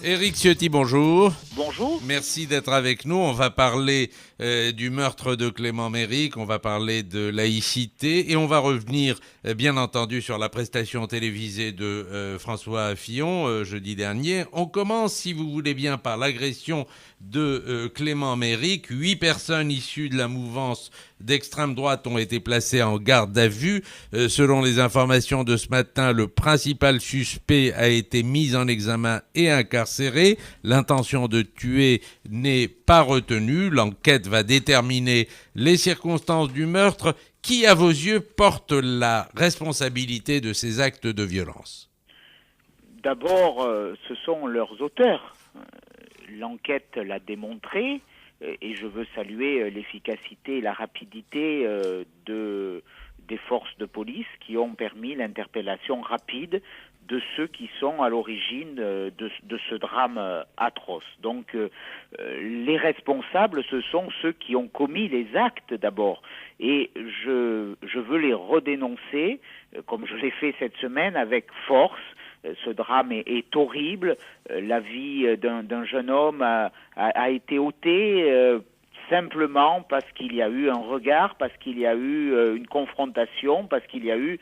Éric Ciotti, bonjour. Bonjour. Merci d'être avec nous. On va parler du meurtre de Clément Méric, on va parler de laïcité et on va revenir bien entendu sur la prestation télévisée de François Fillon jeudi dernier. On commence, si vous voulez bien, par l'agression de Clément Méric. 8 personnes issues de la mouvance d'extrême droite ont été placées en garde à vue. Selon les informations de ce matin, le principal suspect a été mis en examen et incarcéré. L'intention de tuer n'est pas retenue. L'enquête va déterminer les circonstances du meurtre. Qui, à vos yeux, porte la responsabilité de ces actes de violence ? D'abord, ce sont leurs auteurs. L'enquête l'a démontré et je veux saluer l'efficacité et la rapidité des forces de police qui ont permis l'interpellation rapide de ceux qui sont à l'origine de ce drame atroce. Donc les responsables, ce sont ceux qui ont commis les actes d'abord. Et je veux les redénoncer, comme je l'ai fait cette semaine, avec force. Ce drame est horrible. La vie d'un jeune homme a été ôtée simplement parce qu'il y a eu un regard, parce qu'il y a eu une confrontation, parce qu'il y a eu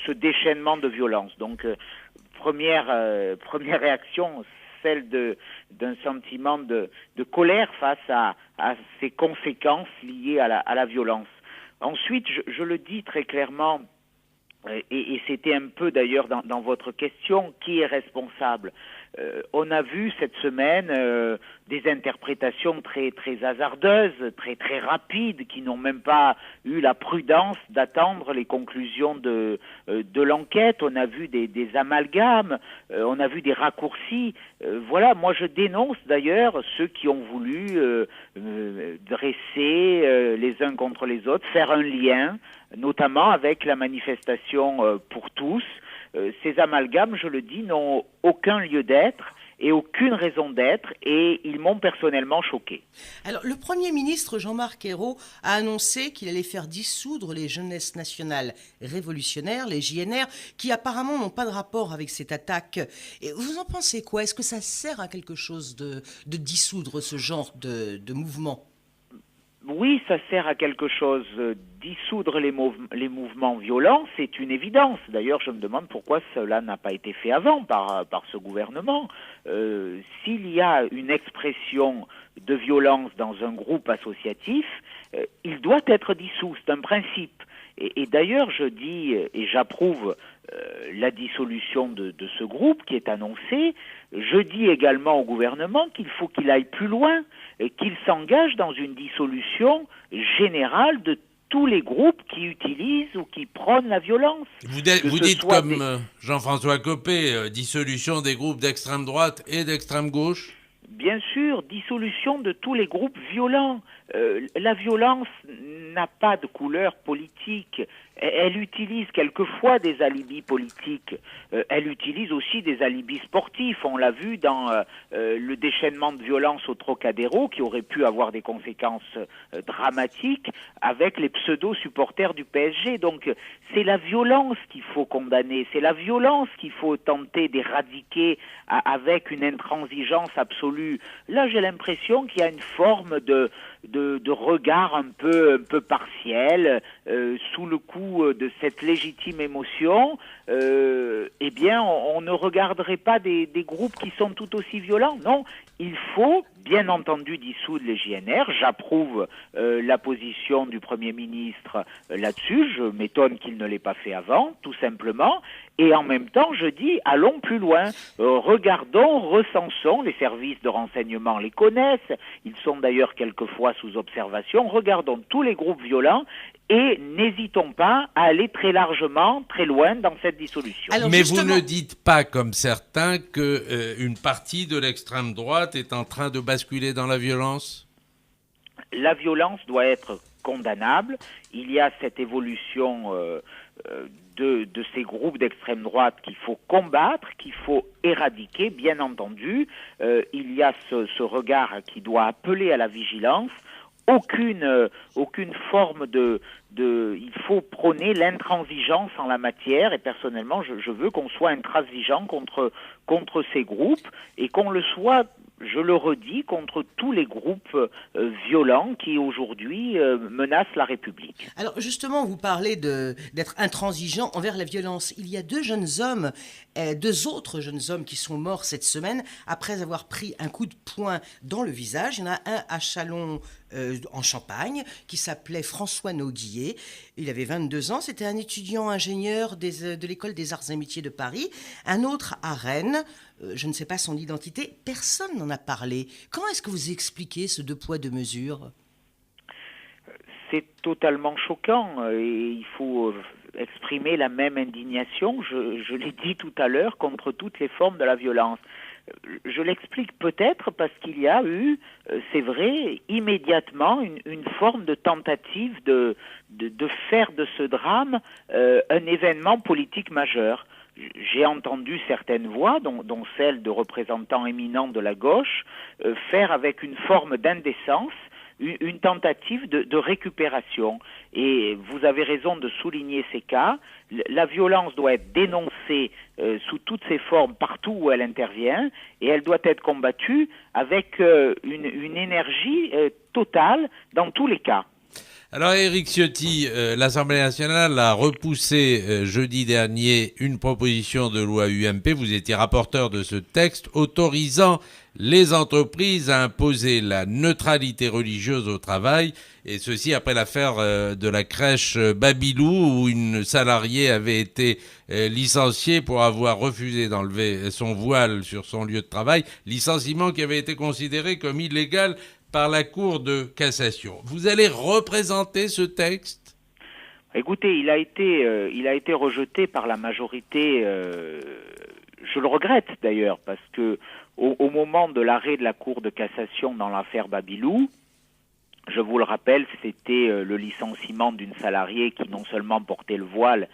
ce déchaînement de violence. Donc, première réaction, celle d'un sentiment de colère face à ces conséquences liées à la violence. Ensuite, je le dis très clairement, et c'était un peu d'ailleurs dans votre question, qui est responsable ? On a vu cette semaine des interprétations très très hasardeuses, très très rapides, qui n'ont même pas eu la prudence d'attendre les conclusions de l'enquête. On a vu des amalgames, on a vu des raccourcis. Voilà, moi je dénonce d'ailleurs ceux qui ont voulu dresser les uns contre les autres, faire un lien, notamment avec la manifestation pour tous. Ces amalgames, je le dis, n'ont aucun lieu d'être et aucune raison d'être, et ils m'ont personnellement choqué. Alors, le Premier ministre Jean-Marc Ayrault a annoncé qu'il allait faire dissoudre les Jeunesses nationales révolutionnaires, les JNR, qui apparemment n'ont pas de rapport avec cette attaque. Et vous en pensez quoi ? Est-ce que ça sert à quelque chose de dissoudre ce genre de mouvement ? Oui, ça sert à quelque chose. Dissoudre les mouvements violents, c'est une évidence. D'ailleurs, je me demande pourquoi cela n'a pas été fait avant par ce gouvernement. S'il y a une expression de violence dans un groupe associatif, il doit être dissous. C'est un principe. Et d'ailleurs, je dis et j'approuve la dissolution de ce groupe qui est annoncée. Je dis également au gouvernement qu'il faut qu'il aille plus loin et qu'il s'engage dans une dissolution générale de tous les groupes qui utilisent ou qui prônent la violence. Vous dites comme Jean-François Copé, dissolution des groupes d'extrême droite et d'extrême gauche ? Bien sûr, dissolution de tous les groupes violents. La violence n'a pas de couleur politique. Elle utilise quelquefois des alibis politiques. Elle utilise aussi des alibis sportifs. On l'a vu dans le déchaînement de violence au Trocadéro, qui aurait pu avoir des conséquences dramatiques avec les pseudo-supporters du PSG. Donc c'est la violence qu'il faut condamner. C'est la violence qu'il faut tenter d'éradiquer avec une intransigeance absolue. Là, j'ai l'impression qu'il y a une forme de regard un peu partiel sous le coup de cette légitime émotion. Eh bien, on ne regarderait pas des groupes qui sont tout aussi violents. Non, il faut bien entendu dissoudre les JNR. J'approuve la position du Premier ministre là-dessus. Je m'étonne qu'il ne l'ait pas fait avant, tout simplement. Et en même temps, je dis, allons plus loin. Regardons, recensons, les services de renseignement les connaissent. Ils sont d'ailleurs quelquefois sous observation. Regardons tous les groupes violents et n'hésitons pas à aller très largement, très loin dans cette dissolution. Alors, mais justement, vous ne dites pas, comme certains, qu'une partie de l'extrême droite est en train de basculer dans la violence ? La violence doit être condamnable. Il y a cette évolution de ces groupes d'extrême droite qu'il faut combattre, qu'il faut éradiquer, bien entendu. Il y a ce regard qui doit appeler à la vigilance. aucune forme il faut prôner l'intransigeance en la matière, et personnellement je veux qu'on soit intransigeant contre ces groupes, et qu'on le soit, je le redis, contre tous les groupes violents qui aujourd'hui menacent la République. Alors justement, vous parlez d'être intransigeant envers la violence. Il y a deux autres jeunes hommes qui sont morts cette semaine après avoir pris un coup de poing dans le visage. Il y en a un à Châlons en Champagne qui s'appelait François Noguillet. Il avait 22 ans, c'était un étudiant ingénieur de l'école des arts et métiers de Paris. Un autre à Rennes, je ne sais pas son identité, personne n'en a parlé. Comment est-ce que vous expliquez ce deux poids deux mesures ? C'est totalement choquant, et il faut exprimer la même indignation, je l'ai dit tout à l'heure, contre toutes les formes de la violence. Je l'explique peut-être parce qu'il y a eu, c'est vrai, immédiatement une forme de tentative de faire de ce drame un événement politique majeur. J'ai entendu certaines voix, dont celle de représentants éminents de la gauche, faire avec une forme d'indécence une tentative de récupération. Et vous avez raison de souligner ces cas. La violence doit être dénoncée sous toutes ses formes partout où elle intervient, et elle doit être combattue avec une énergie totale dans tous les cas. Alors Éric Ciotti, l'Assemblée nationale a repoussé jeudi dernier une proposition de loi UMP. Vous étiez rapporteur de ce texte autorisant les entreprises à imposer la neutralité religieuse au travail, et ceci après l'affaire de la crèche Babylou où une salariée avait été licenciée pour avoir refusé d'enlever son voile sur son lieu de travail, licenciement qui avait été considéré comme illégal par la Cour de cassation. Vous allez représenter ce texte ? Écoutez, il a été rejeté par la majorité. Je le regrette d'ailleurs, parce que au moment de l'arrêt de la Cour de cassation dans l'affaire Babylou, je vous le rappelle, c'était le licenciement d'une salariée qui non seulement portait le voile,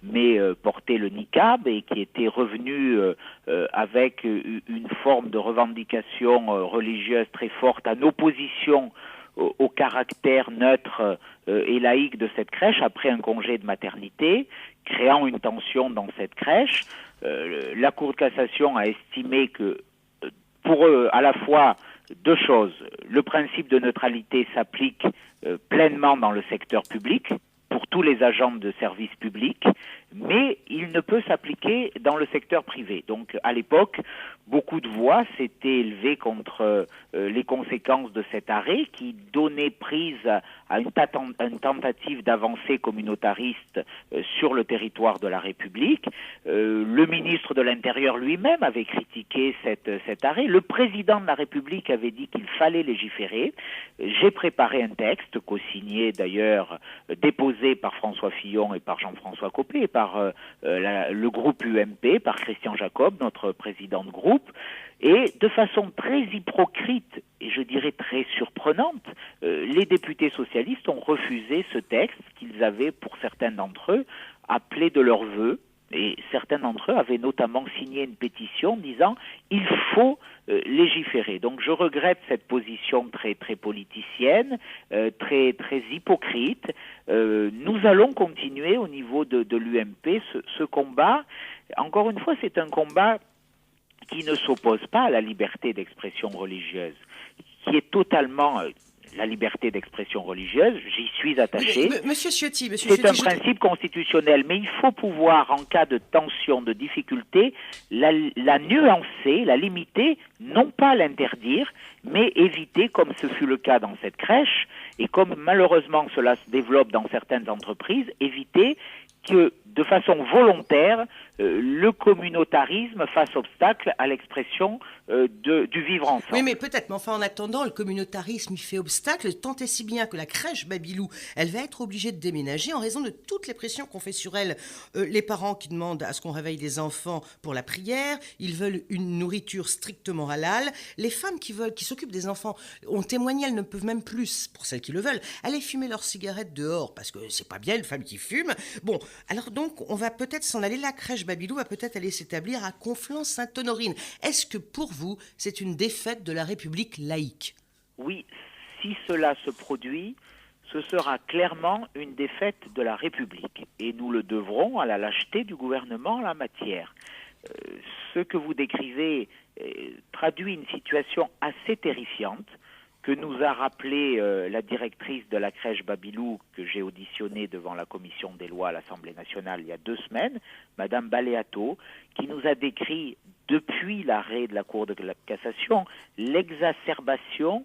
mais portait le niqab, et qui était revenue avec une forme de revendication religieuse très forte, en opposition au caractère neutre et laïque de cette crèche après un congé de maternité, créant une tension dans cette crèche. La Cour de cassation a estimé que pour eux, à la fois, deux choses. Le principe de neutralité s'applique pleinement dans le secteur public, pour tous les agents de service public, mais il ne peut s'appliquer dans le secteur privé. Donc, à l'époque, beaucoup de voix s'étaient élevées contre les conséquences de cet arrêt, qui donnait prise à une tentative d'avancée communautariste sur le territoire de la République. Le ministre de l'Intérieur lui-même avait critiqué cet arrêt. Le président de la République avait dit qu'il fallait légiférer. J'ai préparé un texte, co-signé d'ailleurs, déposé par François Fillon et par Jean-François Copé, et par le groupe UMP, par Christian Jacob, notre président de groupe, et de façon très hypocrite et je dirais très surprenante, les députés socialistes ont refusé ce texte qu'ils avaient, pour certains d'entre eux, appelé de leur vœu. Et certains d'entre eux avaient notamment signé une pétition disant « il faut légiférer ». Donc je regrette cette position très, très politicienne, très, très hypocrite. Nous allons continuer au niveau de l'UMP ce combat. Encore une fois, c'est un combat qui ne s'oppose pas à la liberté d'expression religieuse, qui est totalement... la liberté d'expression religieuse, j'y suis attaché. Monsieur Ciotti, c'est un principe constitutionnel, mais il faut pouvoir, en cas de tension, de difficulté, la nuancer, la limiter, non pas l'interdire, mais éviter, comme ce fut le cas dans cette crèche, et comme malheureusement cela se développe dans certaines entreprises, éviter que, de façon volontaire, le communautarisme fasse obstacle à l'expression du vivre ensemble. Oui, mais peut-être, mais enfin, en attendant, le communautarisme y fait obstacle, tant et si bien que la crèche Babylou, elle va être obligée de déménager en raison de toutes les pressions qu'on fait sur elle. Les parents qui demandent à ce qu'on réveille les enfants pour la prière, ils veulent une nourriture strictement halal. Les femmes qui s'occupent des enfants ont témoigné, elles ne peuvent même plus, pour celles qui le veulent, aller fumer leurs cigarettes dehors, parce que c'est pas bien une femme qui fume. Bon, alors donc, on va peut-être s'en aller, la crèche Babylou va peut-être aller s'établir à Conflans-Sainte-Honorine. Est-ce que pour vous, c'est une défaite de la République laïque ? Oui, si cela se produit, ce sera clairement une défaite de la République. Et nous le devrons à la lâcheté du gouvernement en la matière. Ce que vous décrivez traduit une situation assez terrifiante que nous a rappelé la directrice de la crèche Babilou, que j'ai auditionnée devant la commission des lois à l'Assemblée nationale il y a 2 semaines, Madame Baleato, qui nous a décrit, depuis l'arrêt de la Cour de la cassation, l'exacerbation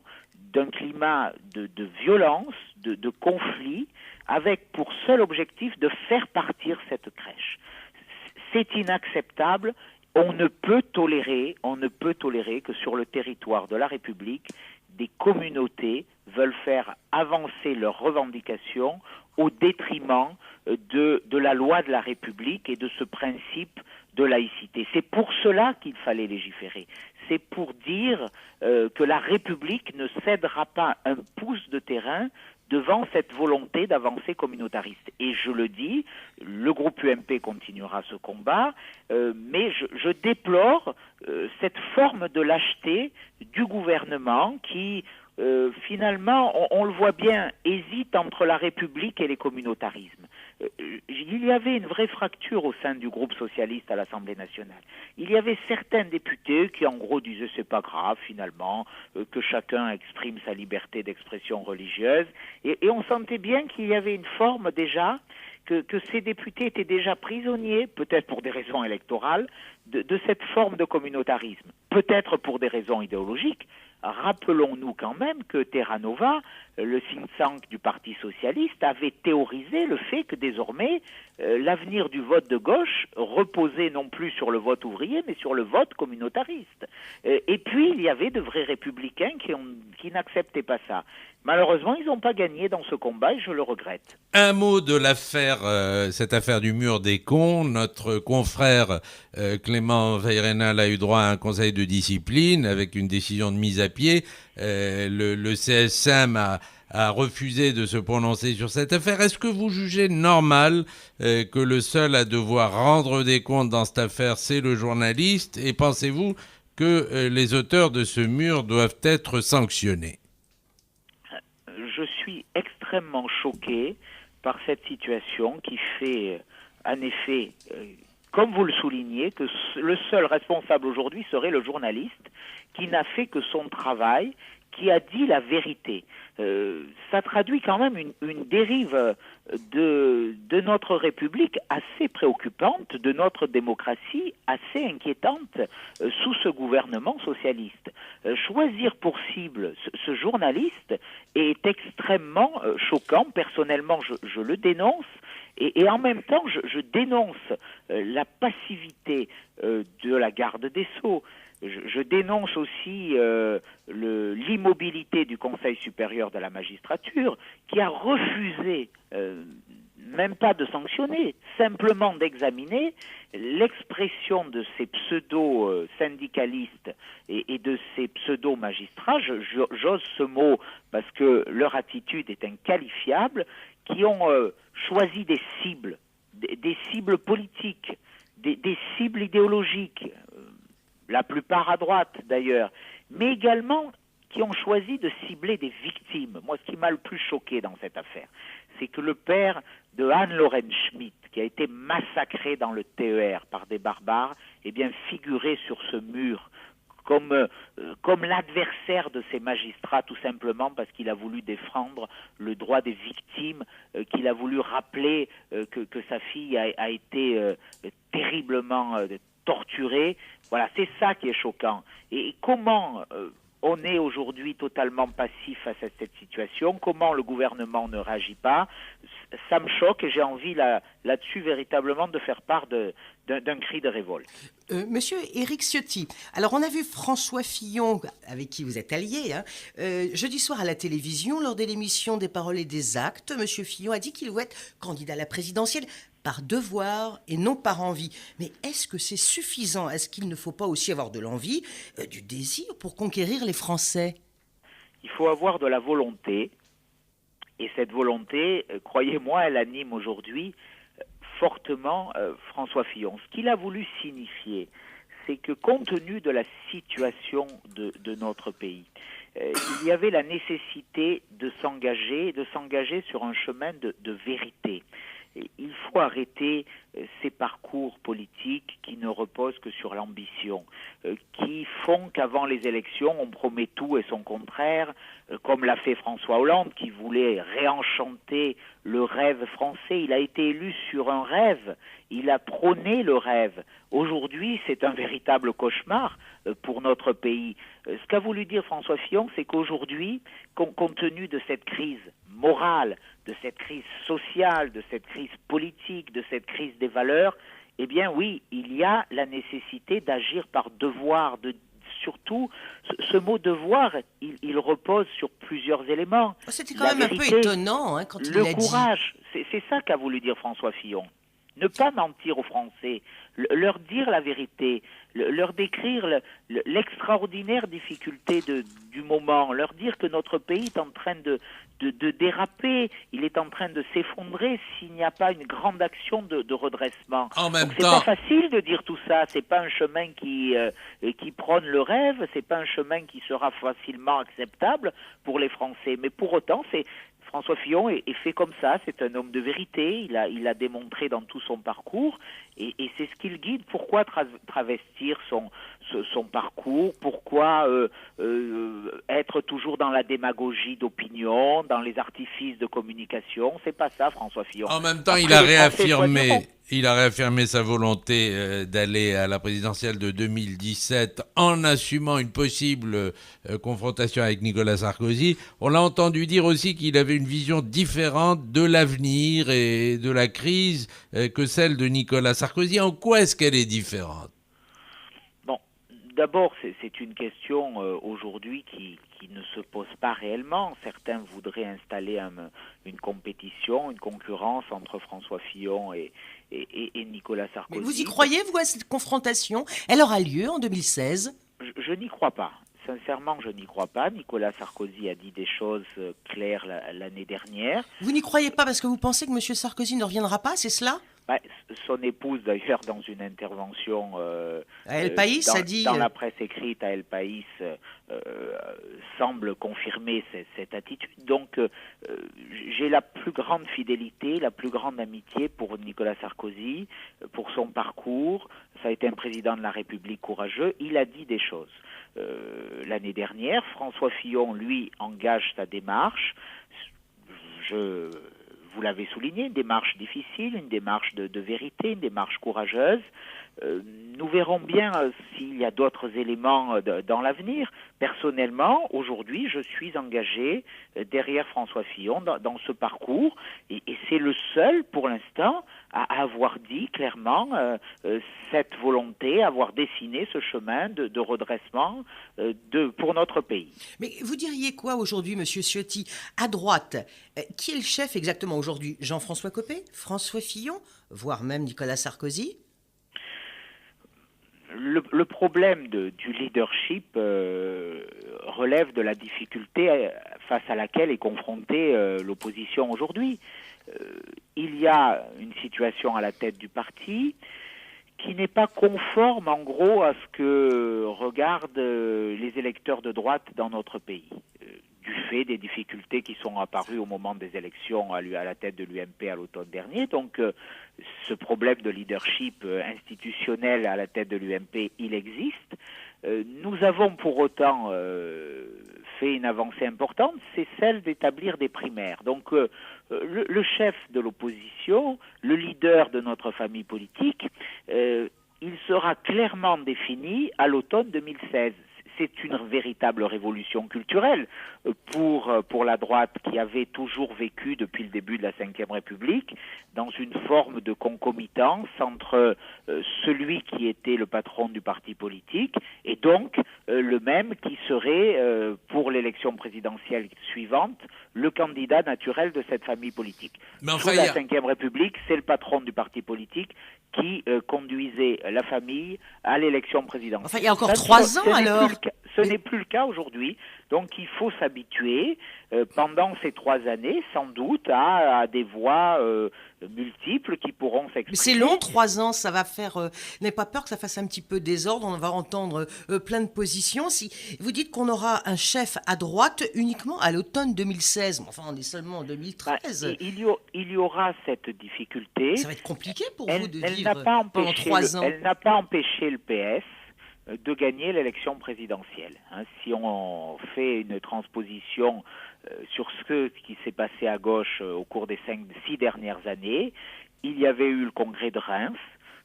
d'un climat de violence, de conflit, avec pour seul objectif de faire partir cette crèche. C'est inacceptable. On ne peut tolérer que sur le territoire de la République, des communautés veulent faire avancer leurs revendications au détriment de la loi de la République et de ce principe de laïcité. C'est pour cela qu'il fallait légiférer. C'est pour dire que la République ne cédera pas un pouce de terrain devant cette volonté d'avancer communautariste. Et je le dis, le groupe UMP continuera ce combat, mais je déplore cette forme de lâcheté du gouvernement qui, finalement, on le voit bien, hésite entre la République et les communautarismes. Il y avait une vraie fracture au sein du groupe socialiste à l'Assemblée nationale. Il y avait certains députés qui, en gros, disaient c'est pas grave, finalement, que chacun exprime sa liberté d'expression religieuse. Et on sentait bien qu'il y avait une forme déjà, que ces députés étaient déjà prisonniers, peut-être pour des raisons électorales, de cette forme de communautarisme. Peut-être pour des raisons idéologiques. Rappelons-nous quand même que Terra Nova, le think tank du Parti socialiste, avait théorisé le fait que désormais l'avenir du vote de gauche reposait non plus sur le vote ouvrier, mais sur le vote communautariste. Et puis il y avait de vrais républicains qui n'acceptaient pas ça. Malheureusement, ils n'ont pas gagné dans ce combat et je le regrette. Un mot de l'affaire, cette affaire du mur des cons. Notre confrère Clément Veyrenal a eu droit à un conseil de discipline avec une décision de mise à pied. Le CSM a refusé de se prononcer sur cette affaire. Est-ce que vous jugez normal que le seul à devoir rendre des comptes dans cette affaire, c'est le journaliste? Et pensez-vous que les auteurs de ce mur doivent être sanctionnés? Je suis extrêmement choqué par cette situation qui fait, en effet, comme vous le soulignez, que le seul responsable aujourd'hui serait le journaliste qui n'a fait que son travail, qui a dit la vérité. Ça traduit quand même une dérive de notre République assez préoccupante, de notre démocratie assez inquiétante sous ce gouvernement socialiste. Choisir pour cible ce journaliste est extrêmement choquant. Personnellement, je le dénonce. Et en même temps, je dénonce la passivité de la garde des Sceaux. Je dénonce aussi l'immobilité du Conseil supérieur de la magistrature qui a refusé, même pas de sanctionner, simplement d'examiner l'expression de ces pseudo-syndicalistes et de ces pseudo-magistrats, j'ose ce mot parce que leur attitude est inqualifiable, qui ont choisi des cibles politiques, des cibles idéologiques, la plupart à droite d'ailleurs, mais également qui ont choisi de cibler des victimes. Moi, ce qui m'a le plus choqué dans cette affaire, c'est que le père de Anne-Lorraine Schmitt, qui a été massacré dans le TER par des barbares, eh bien, figurait sur ce mur comme l'adversaire de ces magistrats, tout simplement parce qu'il a voulu défendre le droit des victimes, qu'il a voulu rappeler que sa fille a été terriblement torturée. Voilà, c'est ça qui est choquant. Et comment on est aujourd'hui totalement passif face à cette situation? Comment le gouvernement ne réagit pas? Ça me choque et j'ai envie là-dessus véritablement de faire part d'un cri de révolte. Monsieur Éric Ciotti, alors on a vu François Fillon, avec qui vous êtes allié, jeudi soir à la télévision, lors de l'émission des Paroles et des Actes. Monsieur Fillon a dit qu'il voulait être candidat à la présidentielle par devoir et non par envie. Mais est-ce que c'est suffisant? Est-ce qu'il ne faut pas aussi avoir de l'envie, du désir pour conquérir les Français? Il faut avoir de la volonté. Et cette volonté, croyez-moi, elle anime aujourd'hui fortement François Fillon. Ce qu'il a voulu signifier, c'est que compte tenu de la situation de notre pays, il y avait la nécessité de s'engager sur un chemin de vérité. Et il faut arrêter ces parcours politiques qui ne reposent que sur l'ambition, qui font qu'avant les élections, on promet tout et son contraire, comme l'a fait François Hollande, qui voulait réenchanter le rêve français. Il a été élu sur un rêve, il a prôné le rêve. Aujourd'hui, c'est un véritable cauchemar pour notre pays. Ce qu'a voulu dire François Fillon, c'est qu'aujourd'hui, compte tenu de cette crise morale, de cette crise sociale, de cette crise politique, de cette crise des valeurs, eh bien oui, il y a la nécessité d'agir par devoir. Surtout, ce mot devoir, il repose sur plusieurs éléments. C'était quand même un peu étonnant quand il l'a dit. Le courage, c'est ça qu'a voulu dire François Fillon. Ne pas mentir aux Français, leur dire la vérité, leur décrire l'extraordinaire difficulté du moment, leur dire que notre pays est en train de déraper, il est en train de s'effondrer s'il n'y a pas une grande action de redressement. En même Donc, c'est pas facile de dire tout ça, c'est pas un chemin qui prône le rêve, c'est pas un chemin qui sera facilement acceptable pour les Français, mais pour autant, François Fillon est fait comme ça, c'est un homme de vérité, il a démontré dans tout son parcours, et c'est ce qui le guide. Pourquoi travestir son parcours? Pourquoi être toujours dans la démagogie d'opinion, dans les artifices de communication? C'est pas ça, François Fillon. En même temps, Après, il a réaffirmé sa volonté d'aller à la présidentielle de 2017 en assumant une possible confrontation avec Nicolas Sarkozy. On l'a entendu dire aussi qu'il avait une vision différente de l'avenir et de la crise que celle de Nicolas Sarkozy. En quoi est-ce qu'elle est différente? Bon, d'abord, c'est une question aujourd'hui qui ne se pose pas réellement. Certains voudraient installer une compétition, une concurrence entre François Fillon et Nicolas Sarkozy. Mais vous y croyez, vous, à cette confrontation? Elle aura lieu en 2016? Je n'y crois pas. Sincèrement, je n'y crois pas. Nicolas Sarkozy a dit des choses claires l'année dernière. Vous n'y croyez pas parce que vous pensez que M. Sarkozy ne reviendra pas, c'est cela? Son épouse, d'ailleurs, dans une intervention à El País, a dit... dans la presse écrite à El País, semble confirmer cette attitude. Donc, j'ai la plus grande fidélité, la plus grande amitié pour Nicolas Sarkozy, pour son parcours. Ça a été un président de la République courageux. Il a dit des choses. L'année dernière, François Fillon, lui, engage sa démarche. Vous l'avez souligné, une démarche difficile, une démarche de vérité, une démarche courageuse. Nous verrons bien s'il y a d'autres éléments dans l'avenir. Personnellement, aujourd'hui, je suis engagé derrière François Fillon dans ce parcours et c'est le seul, pour l'instant, à avoir dit clairement cette volonté, à avoir dessiné ce chemin de redressement pour notre pays. Mais vous diriez quoi aujourd'hui, Monsieur Ciotti? À droite, qui est le chef exactement aujourd'hui? Jean-François Copé, François Fillon, voire même Nicolas Sarkozy? Le problème du leadership relève de la difficulté face à laquelle est confrontée l'opposition aujourd'hui. Il y a une situation à la tête du parti qui n'est pas conforme en gros à ce que regardent les électeurs de droite dans notre pays, du fait des difficultés qui sont apparues au moment des élections à la tête de l'UMP à l'automne dernier. Donc ce problème de leadership institutionnel à la tête de l'UMP, il existe. Nous avons pour autant fait une avancée importante, c'est celle d'établir des primaires. Donc le chef de l'opposition, le leader de notre famille politique, il sera clairement défini à l'automne 2016. C'est une véritable révolution culturelle pour la droite qui avait toujours vécu depuis le début de la Ve République dans une forme de concomitance entre celui qui était le patron du parti politique et donc le même qui serait pour l'élection présidentielle suivante le candidat naturel de cette famille politique. Mais enfin, sous la Ve République, c'est le patron du parti politique qui conduisait la famille à l'élection présidentielle. Enfin, il y a encore 3 ans alors. Ce n'est plus le cas aujourd'hui. Donc il faut s'habituer pendant ces 3 années, sans doute, à des voix multiples qui pourront s'exprimer. Mais c'est long, 3 ans, ça va faire... n'ayez pas peur que ça fasse un petit peu désordre, on va entendre plein de positions. Si vous dites qu'on aura un chef à droite uniquement à l'automne 2016, enfin on est seulement en 2013. Il y aura cette difficulté. Ça va être compliqué pour vous de elle vivre pendant 3 ans. Elle n'a pas empêché le PS de gagner l'élection présidentielle. Si on fait une transposition sur ce qui s'est passé à gauche au cours des 6 dernières années, il y avait eu le congrès de Reims,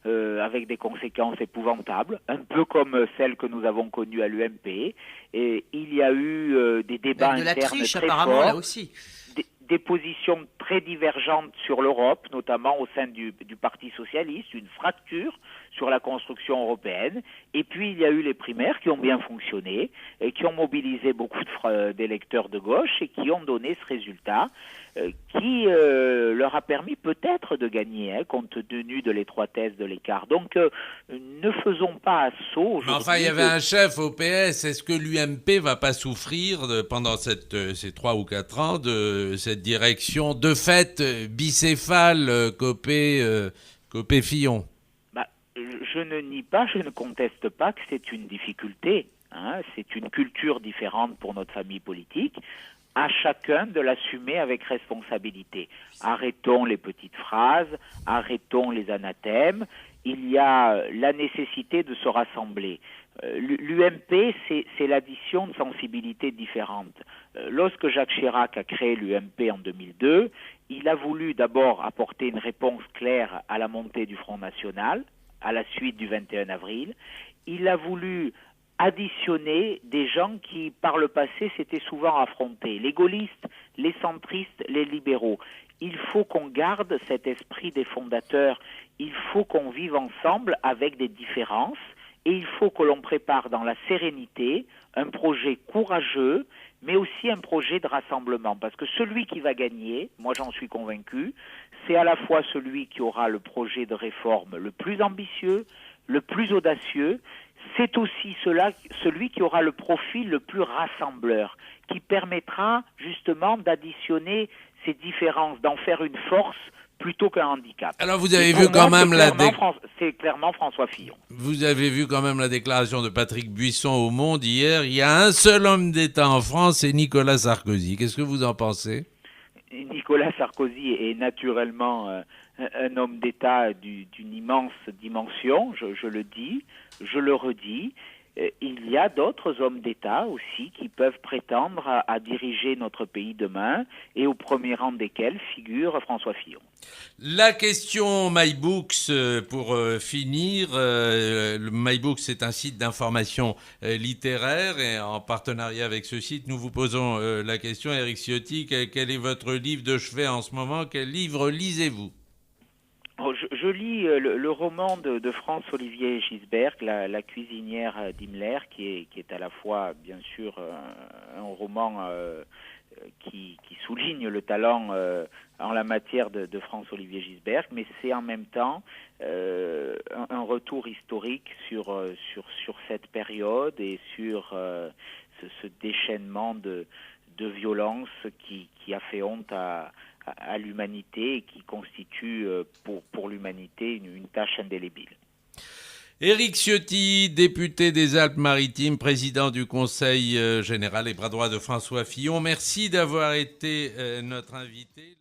avec des conséquences épouvantables, un peu comme celles que nous avons connues à l'UMP, et il y a eu des débats de la internes triche, très apparemment, forts, là aussi. des positions très divergentes sur l'Europe, notamment au sein du Parti socialiste, une fracture sur la construction européenne. Et puis il y a eu les primaires qui ont bien fonctionné et qui ont mobilisé beaucoup d'électeurs de gauche et qui ont donné ce résultat qui leur a permis peut-être de gagner, compte tenu de l'étroitesse de l'écart. Donc ne faisons pas assaut aujourd'hui. Mais enfin, il y avait un chef au PS. Est-ce que l'UMP va pas souffrir pendant ces 3 ou 4 ans de cette direction de fait bicéphale Copé Fillon? Je ne nie pas, je ne conteste pas que c'est une difficulté. C'est une culture différente pour notre famille politique. À chacun de l'assumer avec responsabilité. Arrêtons les petites phrases, arrêtons les anathèmes. Il y a la nécessité de se rassembler. L'UMP, c'est l'addition de sensibilités différentes. Lorsque Jacques Chirac a créé l'UMP en 2002, il a voulu d'abord apporter une réponse claire à la montée du Front National, à la suite du 21 avril. Il a voulu additionner des gens qui, par le passé, s'étaient souvent affrontés. Les gaullistes, les centristes, les libéraux. Il faut qu'on garde cet esprit des fondateurs. Il faut qu'on vive ensemble avec des différences. Et il faut que l'on prépare dans la sérénité un projet courageux, mais aussi un projet de rassemblement. Parce que celui qui va gagner, moi j'en suis convaincu, c'est à la fois celui qui aura le projet de réforme le plus ambitieux, le plus audacieux. C'est aussi celui qui aura le profil le plus rassembleur, qui permettra justement d'additionner ces différences, d'en faire une force plutôt qu'un handicap. Alors vous avez vu quand même c'est clairement François Fillon. Vous avez vu quand même la déclaration de Patrick Buisson au Monde hier. Il y a un seul homme d'État en France, c'est Nicolas Sarkozy. Qu'est-ce que vous en pensez? Nicolas Sarkozy est naturellement un homme d'État d'une immense dimension, je le dis, je le redis. Il y a d'autres hommes d'État aussi qui peuvent prétendre à diriger notre pays demain, et au premier rang desquels figure François Fillon. La question MyBooks, pour finir. Le MyBooks, c'est un site d'information littéraire, et en partenariat avec ce site, nous vous posons la question. Éric Ciotti, quel est votre livre de chevet en ce moment? Quel livre lisez-vous? Je lis le roman de France-Olivier Gisbert, la cuisinière d'Himmler, qui est à la fois, bien sûr, un roman qui souligne le talent en la matière de France-Olivier Gisbert, mais c'est en même temps un retour historique sur cette période et sur ce déchaînement de violence qui a fait honte à l'humanité et qui constitue pour l'humanité une tâche indélébile. Éric Ciotti, député des Alpes-Maritimes, président du Conseil général et bras droit de François Fillon, merci d'avoir été notre invité.